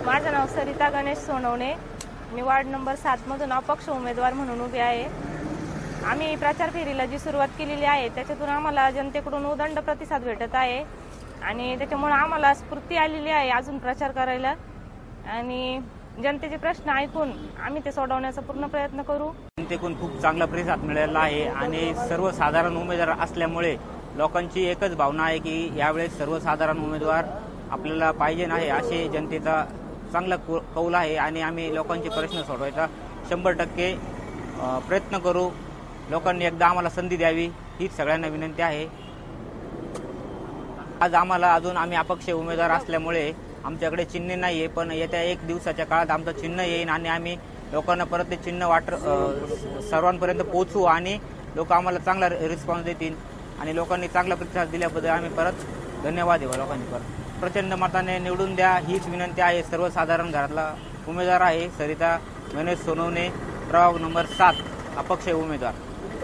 माझं नाव सरिता गणेश सोनवणे। मी ward number 7 मधून अपक्ष उमेदवार म्हणून उभी आहे। आम्ही प्रचार फेरीला जी सुरुवात केलेली आहे त्याच्यातून आम्हाला जनतेकडून उदंड प्रतिसाद भेटत आहे आणि त्याच्यामुळे आम्हाला स्फूर्ती आलेली आहे अजून प्रचार करायला आणि जनतेचे प्रश्न ऐकून आम्ही ते सोडवण्याचा पूर्ण प्रयत्न करू। जनतेकडून खूप चांगला प्रतिसाद मिळालेला आहे आणि सर्वसाधारण उमेदवार असल्यामुळे लोकांची एकच भावना आहे की यावेळेस सर्वसाधारण उमेदवार आपल्याला पाहिजे नाही असे जनतेचा चांगला कौल आहे आणि आम्ही लोकांचे प्रश्न सोडवायचा 100% प्रयत्न करू। लोकांनी एकदा आम्हाला संधी द्यावी हीच सगळ्यांना विनंती आहे। आज आम्हाला अजून आम्ही अपक्ष उमेदवार असल्यामुळे आमच्याकडे चिन्ह नाही आहे, पण येत्या 1 दिवसाच्या काळात आमचं चिन्ह येईल आणि आम्ही लोकांना परत ते चिन्ह सर्वांपर्यंत पोहोचवू आणि लोक आम्हाला चांगला रिस्पॉन्स देतील आणि लोकांनी चांगला प्रतिसाद दिल्याबद्दल आम्ही परत धन्यवाद देऊ लोकांनी परत। प्रचंड मताने निवडून द्या हीच विनंती आहे। सर्वसाधारण घरातला उमेदवार आहे सरिता गणेश सोनवणे, प्रभाग नंबर 7 अपक्ष उमेदवार।